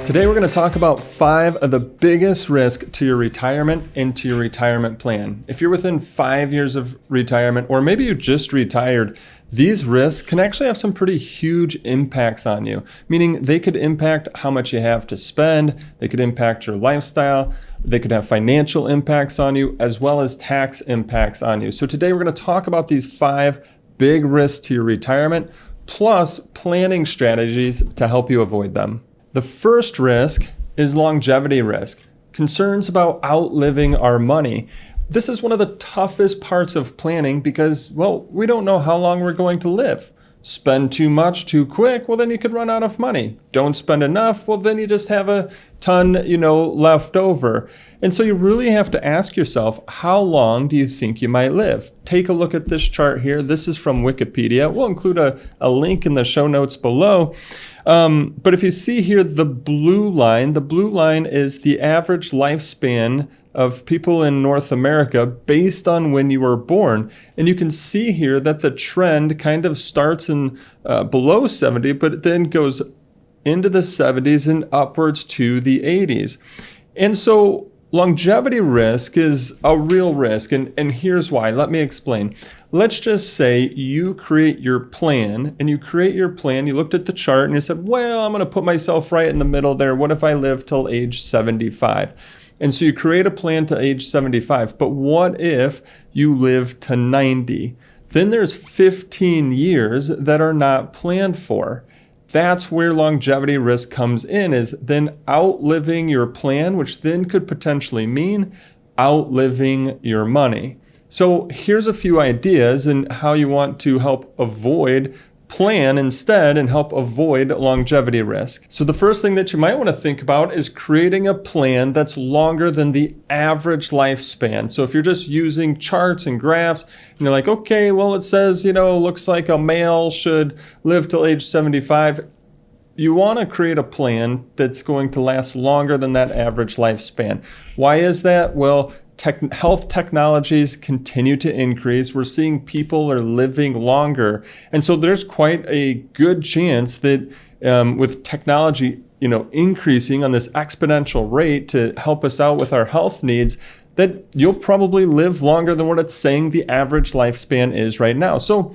Today we're going to talk about 5 of the biggest risks to your retirement and to your retirement plan. If you're within 5 years of retirement, or maybe you just retired, these risks can actually have some pretty huge impacts on you, meaning they could impact how much you have to spend, they could impact your lifestyle, they could have financial impacts on you, as well as tax impacts on you. So today we're going to talk about these 5 big risks to your retirement, plus planning strategies to help you avoid them. The first risk is longevity risk, concerns about outliving our money. This is one of the toughest parts of planning because, well, we don't know how long we're going to live. Spend too much too quick, well, then you could run out of money. Don't spend enough, well, then you just have a ton, left over. And so you really have to ask yourself, how long do you think you might live? Take a look at this chart here. This is from Wikipedia. We'll include a link in the show notes below. But if you see here, the blue line is the average lifespan of people in North America based on when you were born. And you can see here that the trend kind of starts in below 70, but it then goes into the 70s and upwards to the 80s. And so longevity risk is a real risk, and here's why. Let me explain. Let's just say you create your plan, you looked at the chart and you said, well, I'm going to put myself right in the middle there. What if I live till age 75? And so you create a plan to age 75, but what if you live to 90? Then there's 15 years that are not planned for. That's where longevity risk comes in, is then outliving your plan, which then could potentially mean outliving your money. So here's a few ideas in how you want to help plan instead and help avoid longevity risk. So the first thing that you might want to think about is creating a plan that's longer than the average lifespan. So if you're just using charts and graphs and you're like, okay, well, it says, looks like a male should live till age 75. You want to create a plan that's going to last longer than that average lifespan. Why is that? Well, health technologies continue to increase. We're seeing people are living longer. And so there's quite a good chance that with technology, increasing on this exponential rate to help us out with our health needs, that you'll probably live longer than what it's saying the average lifespan is right now. So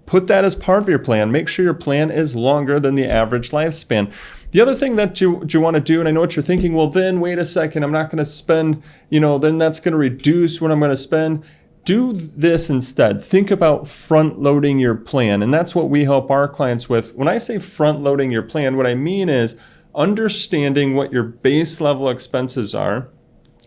put that as part of your plan. Make sure your plan is longer than the average lifespan. The other thing that you want to do, and I know what you're thinking, well, then wait a second, I'm not going to spend, then that's going to reduce what I'm going to spend. Do this instead. Think about front loading your plan. And that's what we help our clients with. When I say front loading your plan, what I mean is understanding what your base level expenses are.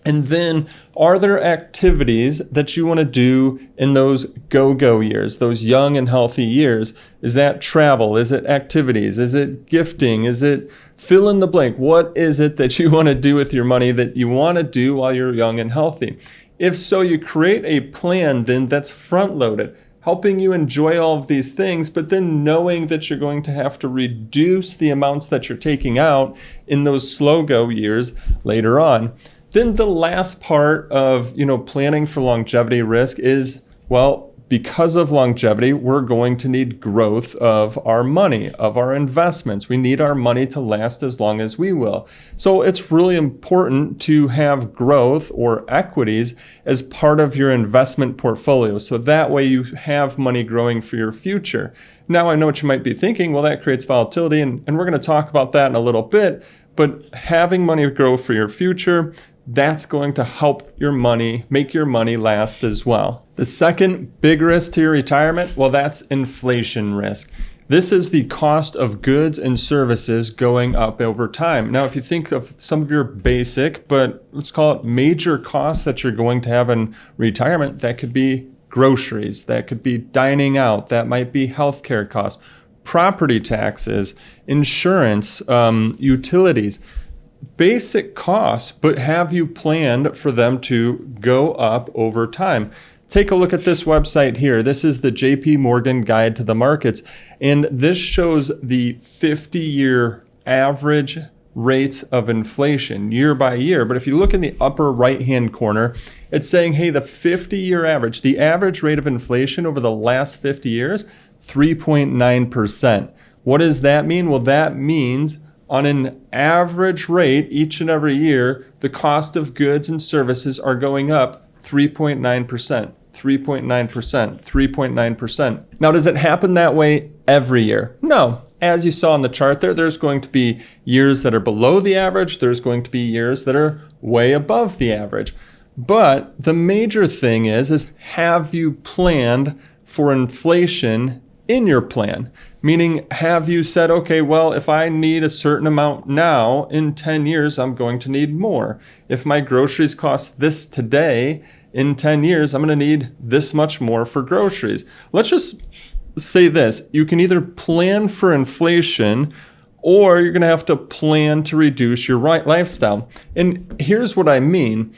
And then, are there activities that you want to do in those go-go years, those young and healthy years? Is that travel? Is it activities? Is it gifting? Is it fill in the blank? What is it that you want to do with your money that you want to do while you're young and healthy? If so, you create a plan then that's front-loaded, helping you enjoy all of these things, but then knowing that you're going to have to reduce the amounts that you're taking out in those slow-go years later on. Then the last part of, planning for longevity risk is, well, because of longevity, we're going to need growth of our money, of our investments. We need our money to last as long as we will. So it's really important to have growth or equities as part of your investment portfolio. So that way you have money growing for your future. Now I know what you might be thinking, well, that creates volatility, and we're going to talk about that in a little bit, but having money grow for your future, that's going to help your money, make your money last as well. The second big risk to your retirement, well, that's inflation risk. This is the cost of goods and services going up over time. Now, if you think of some of your basic, but let's call it major costs that you're going to have in retirement, that could be groceries, that could be dining out, that might be healthcare costs, property taxes, insurance, utilities. Basic costs, but have you planned for them to go up over time? Take a look at this website here. This is the JP Morgan Guide to the Markets, and this shows the 50-year average rates of inflation year by year. But if you look in the upper right-hand corner, it's saying, hey, the 50-year average, the average rate of inflation over the last 50 years, 3.9%. What does that mean? Well, that means on an average rate each and every year, the cost of goods and services are going up 3.9%. 3.9%, 3.9%. Now, does it happen that way every year? No. As you saw on the chart there's going to be years that are below the average. There's going to be years that are way above the average. But the major thing is have you planned for inflation in your plan? Meaning, have you said, okay, well, if I need a certain amount now, in 10 years, I'm going to need more. If my groceries cost this today, in 10 years, I'm going to need this much more for groceries. Let's just say this. You can either plan for inflation or you're going to have to plan to reduce your lifestyle. And here's what I mean.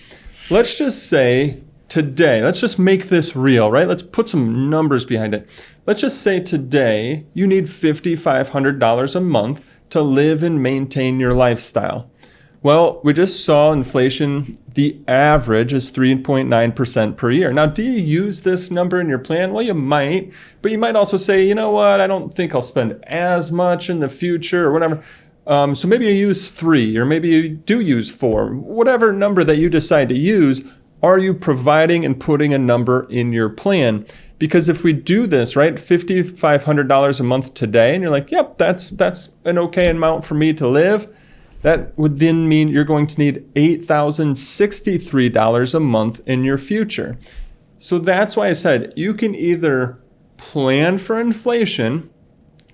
Let's just say today, let's just make this real, right? Let's put some numbers behind it. Let's just say today you need $5,500 a month to live and maintain your lifestyle. Well, we just saw inflation, the average is 3.9% per year. Now, do you use this number in your plan? Well, you might, but you might also say, you know what, I don't think I'll spend as much in the future or whatever. So maybe you use 3, or maybe you do use 4. Whatever number that you decide to use, are you providing and putting a number in your plan? Because if we do this, right, $5,500 a month today, and you're like, yep, that's an okay amount for me to live, that would then mean you're going to need $8,063 a month in your future. So that's why I said you can either plan for inflation,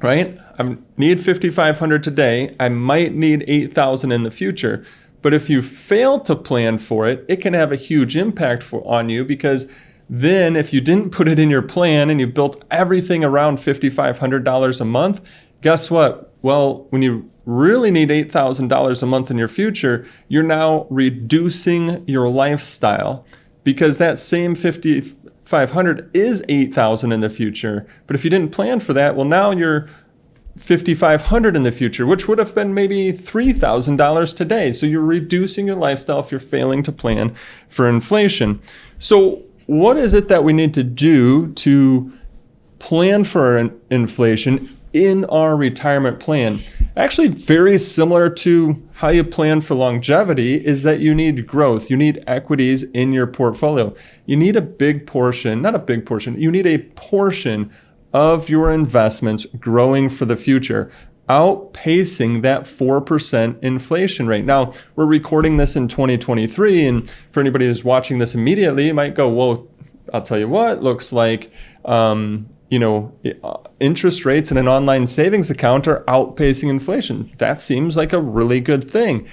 right? I need $5,500 today. I might need $8,000 in the future. But if you fail to plan for it, it can have a huge impact on you, because then if you didn't put it in your plan and you built everything around $5,500 a month, guess what? Well, when you really need $8,000 a month in your future, you're now reducing your lifestyle, because that same $5,500 is $8,000 in the future. But if you didn't plan for that, well, now you're $5,500 in the future, which would have been maybe $3,000 today. So you're reducing your lifestyle if you're failing to plan for inflation. So what is it that we need to do to plan for inflation in our retirement plan? Actually, very similar to how you plan for longevity, is that you need growth. You need equities in your portfolio. You need a big portion, not a big portion, you need a portion of your investments growing for the future, outpacing that 4% inflation rate. Now, we're recording this in 2023, and for anybody who's watching this immediately, you might go, well, I'll tell you what, looks like interest rates in an online savings account are outpacing inflation. That seems like a really good thing.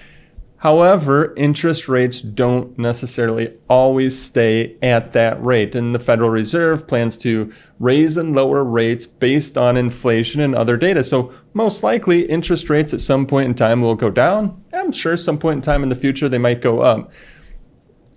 However, interest rates don't necessarily always stay at that rate, and the Federal Reserve plans to raise and lower rates based on inflation and other data. So most likely interest rates at some point in time will go down. I'm sure some point in time in the future they might go up.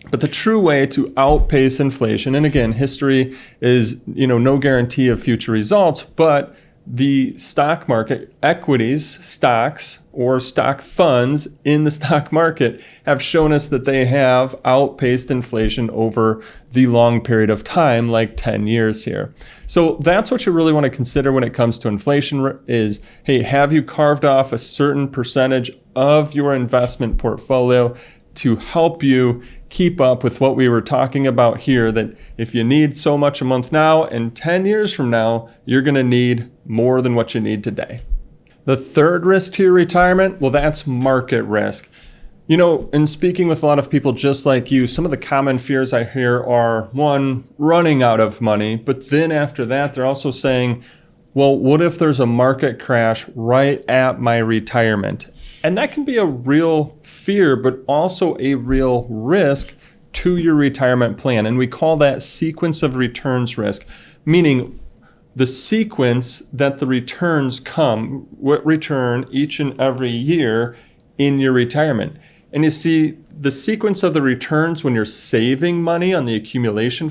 But the true way to outpace inflation, and again, history is, no guarantee of future results, but the stock market, equities, stocks, or stock funds in the stock market have shown us that they have outpaced inflation over the long period of time, like 10 years here. So that's what you really want to consider when it comes to inflation is, hey, have you carved off a certain percentage of your investment portfolio to help you keep up with what we were talking about here, that if you need so much a month now, and 10 years from now, you're going to need more than what you need today. The third risk to your retirement, well, that's market risk. In speaking with a lot of people just like you, some of the common fears I hear are, one, running out of money, but then after that, they're also saying, well, what if there's a market crash right at my retirement? And that can be a real fear, but also a real risk to your retirement plan. And we call that sequence of returns risk, meaning the sequence that the returns come, what return each and every year in your retirement. And you see, the sequence of the returns when you're saving money on the accumulation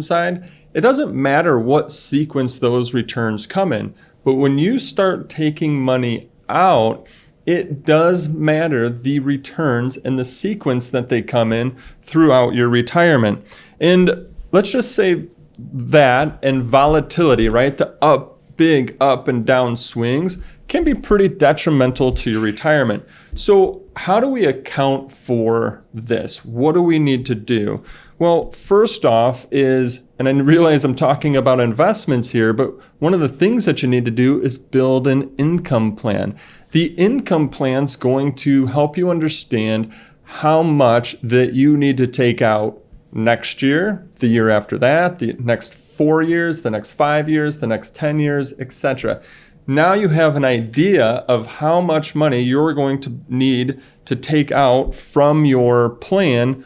side, it doesn't matter what sequence those returns come in. But when you start taking money out, it does matter the returns and the sequence that they come in throughout your retirement. And let's just say that and volatility, right? The up big up and down swings can be pretty detrimental to your retirement. So how do we account for this? What do we need to do? Well, first off is, and I realize I'm talking about investments here, but one of the things that you need to do is build an income plan. The income plan's going to help you understand how much that you need to take out next year, the year after that, the next 4 years, the next 5 years, the next 10 years, etc. Now you have an idea of how much money you're going to need to take out from your plan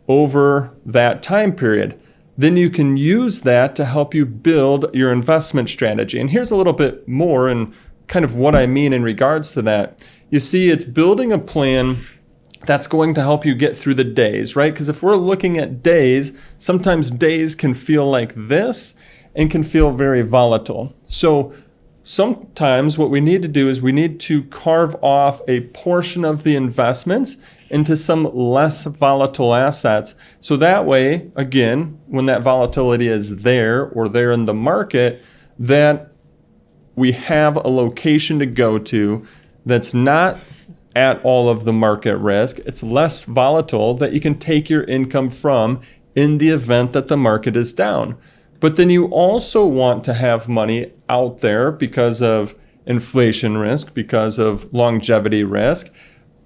over that time period. Then you can use that to help you build your investment strategy. And here's a little bit more and kind of what I mean in regards to that. You see, it's building a plan that's going to help you get through the days, right? Because if we're looking at days, sometimes days can feel like this and can feel very volatile. So sometimes what we need to do is we need to carve off a portion of the investments into some less volatile assets. So that way, again, when that volatility is there or there in the market, that we have a location to go to that's not at all of the market risk. It's less volatile that you can take your income from in the event that the market is down. But then you also want to have money out there because of inflation risk, because of longevity risk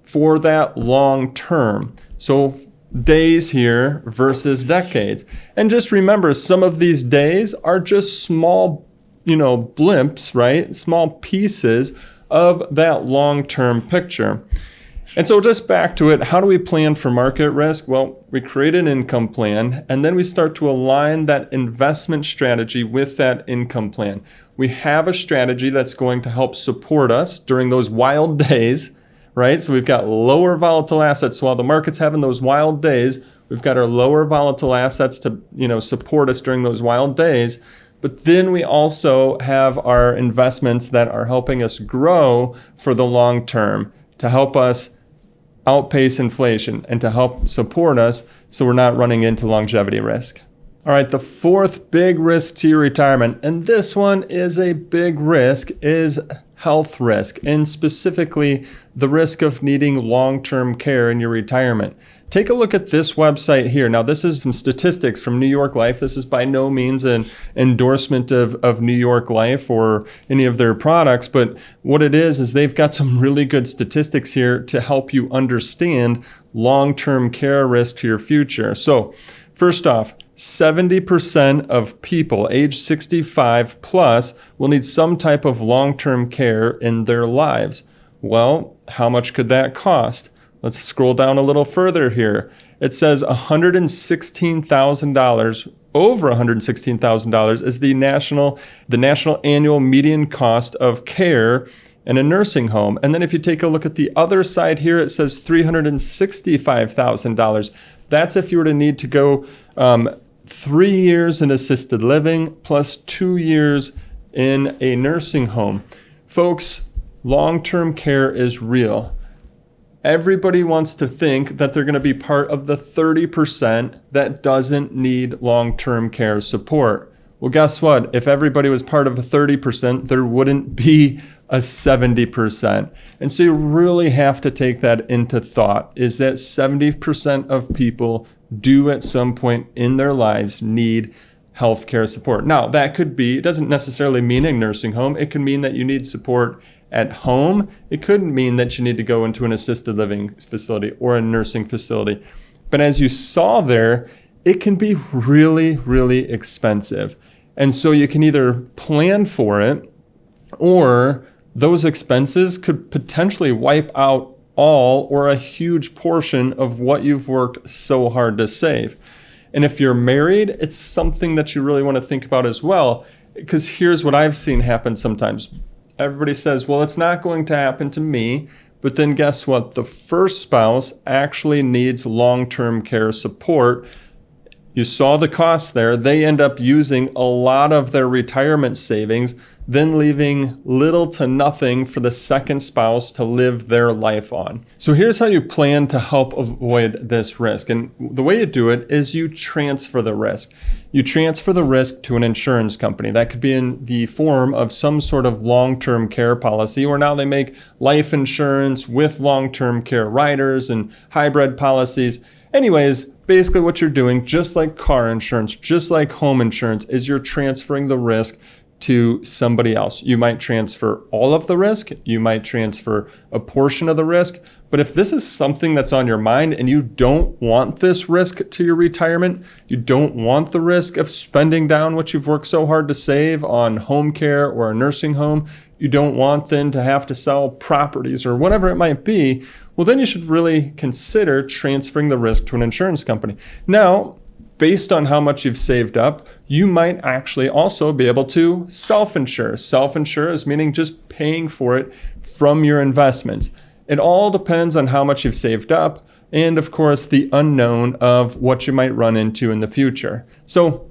for that long term. So days here versus decades. And just remember, some of these days are just small, blimps, right? Small pieces of that long-term picture. And so just back to it, how do we plan for market risk? Well, we create an income plan, and then we start to align that investment strategy with that income plan. We have a strategy that's going to help support us during those wild days, right? So we've got lower volatile assets. So while the market's having those wild days, we've got our lower volatile assets to, support us during those wild days. But then we also have our investments that are helping us grow for the long term to help us outpace inflation and to help support us so we're not running into longevity risk. All right, the fourth big risk to your retirement, and this one is a big risk, is health risk, and specifically the risk of needing long-term care in your retirement. Take a look at this website here. Now, this is some statistics from New York Life. This is by no means an endorsement of New York Life or any of their products, but what it is they've got some really good statistics here to help you understand long-term care risk to your future. So, first off, 70% of people age 65 plus will need some type of long-term care in their lives. Well, how much could that cost? Let's scroll down a little further here. It says $116,000, over $116,000 is the national annual median cost of care in a nursing home. And then if you take a look at the other side here, it says $365,000. That's if you were to need to go 3 years in assisted living plus 2 years in a nursing home. Folks, long-term care is real. Everybody wants to think that they're going to be part of the 30% that doesn't need long-term care support. Well, guess what? If everybody was part of a 30%, there wouldn't be a 70%. And so you really have to take that into thought, is that 70% of people do at some point in their lives need healthcare support. Now, that could be, it doesn't necessarily mean a nursing home. It can mean that you need support at home. It could mean that you need to go into an assisted living facility or a nursing facility. But as you saw there, it can be really, really expensive. And so you can either plan for it, or those expenses could potentially wipe out all or a huge portion of what you've worked so hard to save. And if you're married, it's something that you really want to think about as well, because here's what I've seen happen sometimes. Everybody says, well, it's not going to happen to me, but then guess what? The first spouse actually needs long-term care support. You saw the cost there. They end up using a lot of their retirement savings then leaving little to nothing for the second spouse to live their life on. So here's how you plan to help avoid this risk. And the way you do it is you transfer the risk. You transfer the risk to an insurance company. That could be in the form of some sort of long-term care policy, where now they make life insurance with long-term care riders and hybrid policies. Anyways, basically what you're doing, just like car insurance, just like home insurance, is you're transferring the risk to somebody else. You might transfer all of the risk, you might transfer a portion of the risk, but if this is something that's on your mind and you don't want this risk to your retirement, you don't want the risk of spending down what you've worked so hard to save on home care or a nursing home, you don't want then to have to sell properties or whatever it might be, well, then you should really consider transferring the risk to an insurance company. Now, based on how much you've saved up, you might actually also be able to self-insure. Self-insure is meaning just paying for it from your investments. It all depends on how much you've saved up and, of course, the unknown of what you might run into in the future. So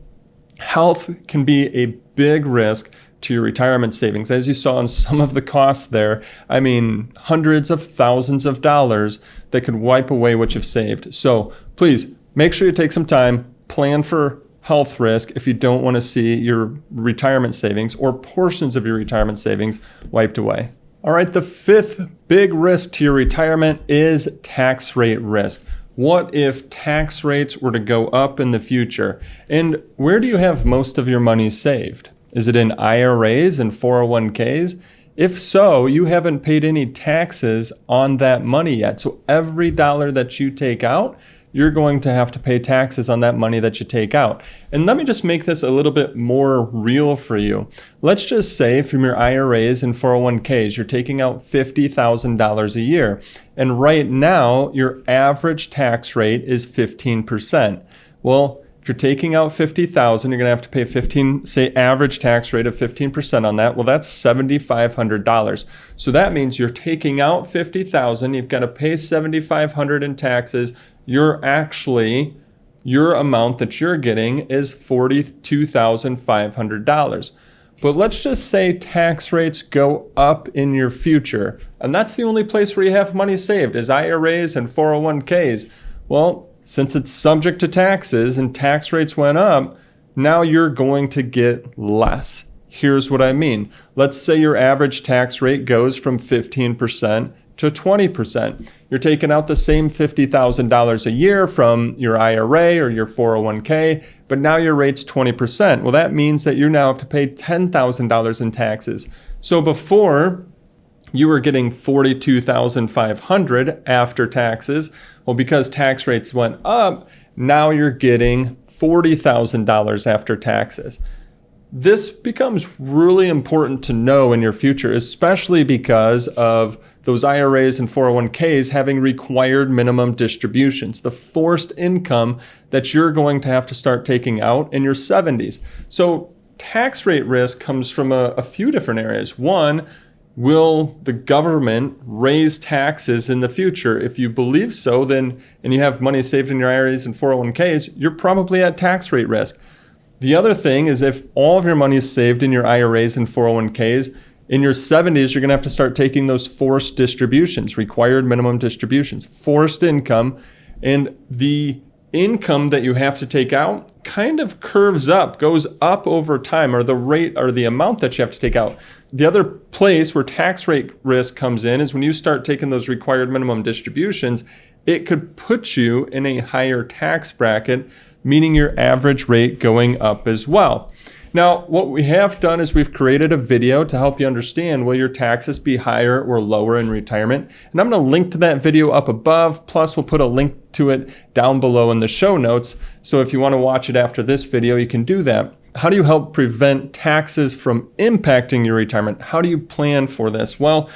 health can be a big risk to your retirement savings. As you saw in some of the costs there, I mean, hundreds of thousands of dollars that could wipe away what you've saved. So please make sure you take some time, plan for health risk if you don't want to see your retirement savings or portions of your retirement savings wiped away. All right, the fifth big risk to your retirement is tax rate risk. What if tax rates were to go up in the future? And where do you have most of your money saved? Is it in IRAs and 401ks? If so, you haven't paid any taxes on that money yet. So every dollar that you take out, you're going to have to pay taxes on that money that you take out. And let me just make this a little bit more real for you. Let's just say from your IRAs and 401ks, you're taking out $50,000 a year. And right now, your average tax rate is 15%. Well, if you're taking out $50,000, you're going to have to pay average tax rate of 15% on that. Well, that's $7,500. So that means you're taking out $50,000, you've got to pay $7,500 in taxes. Your amount that you're getting is $42,500. But let's just say tax rates go up in your future, and that's the only place where you have money saved is IRAs and 401ks. Well, since it's subject to taxes and tax rates went up, now you're going to get less. Here's what I mean. Let's say your average tax rate goes from 15% to 20%. You're taking out the same $50,000 a year from your IRA or your 401k, but now your rate's 20%. Well, that means that you now have to pay $10,000 in taxes. So before, you were getting $42,500 after taxes. Well, because tax rates went up, now you're getting $40,000 after taxes. This becomes really important to know in your future, especially because of those IRAs and 401ks having required minimum distributions, the forced income that you're going to have to start taking out in your 70s. So tax rate risk comes from a few different areas. One, will the government raise taxes in the future? If you believe so, then, and you have money saved in your IRAs and 401ks, you're probably at tax rate risk. The other thing is if all of your money is saved in your IRAs and 401ks, in your 70s, you're going to have to start taking those forced distributions, required minimum distributions, forced income, and the income that you have to take out kind of curves up, goes up over time, or the rate or the amount that you have to take out. The other place where tax rate risk comes in is when you start taking those required minimum distributions, it could put you in a higher tax bracket, meaning your average rate going up as well. Now, what we have done is we've created a video to help you understand, will your taxes be higher or lower in retirement? And I'm going to link to that video up above, plus we'll put a link to it down below in the show notes. So if you want to watch it after this video, you can do that. How do you help prevent taxes from impacting your retirement? How do you plan for this? Well,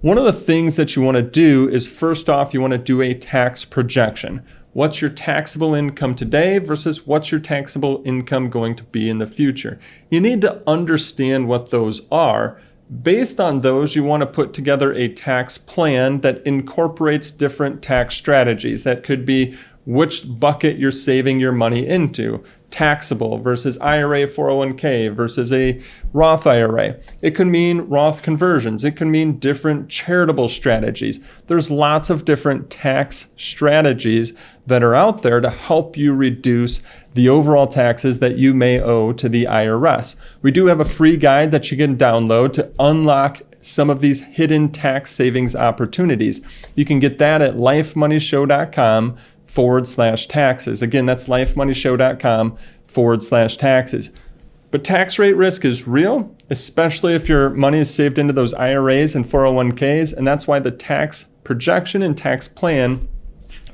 one of the things that you want to do is, first off, you want to do a tax projection. What's your taxable income today versus what's your taxable income going to be in the future? You need to understand what those are. Based on those, you want to put together a tax plan that incorporates different tax strategies. That could be which bucket you're saving your money into. Taxable versus IRA 401k versus a Roth IRA. It could mean Roth conversions. It could mean different charitable strategies. There's lots of different tax strategies that are out there to help you reduce the overall taxes that you may owe to the IRS. We do have a free guide that you can download to unlock some of these hidden tax savings opportunities. You can get that at lifemoneyshow.com/taxes. Again, that's lifemoneyshow.com/taxes. But tax rate risk is real, especially if your money is saved into those IRAs and 401ks, and that's why the tax projection and tax plan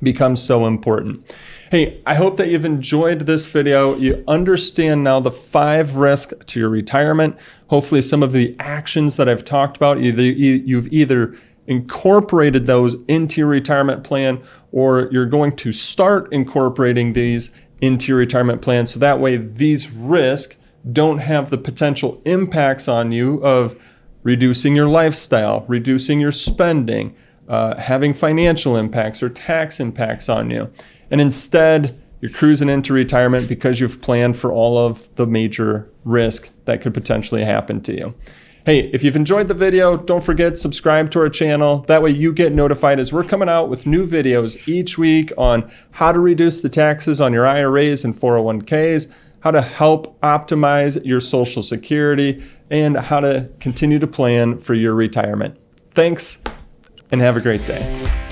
becomes so important. Hey, I hope that you've enjoyed this video. You understand now the 5 risks to your retirement. Hopefully some of the actions that I've talked about, you've either incorporated those into your retirement plan, or you're going to start incorporating these into your retirement plan, so that way these risks don't have the potential impacts on you of reducing your lifestyle, reducing your spending, having financial impacts or tax impacts on you. And instead, you're cruising into retirement because you've planned for all of the major risk that could potentially happen to you. Hey, if you've enjoyed the video, don't forget, subscribe to our channel. That way you get notified as we're coming out with new videos each week on how to reduce the taxes on your IRAs and 401ks, how to help optimize your Social Security, and how to continue to plan for your retirement. Thanks, and have a great day.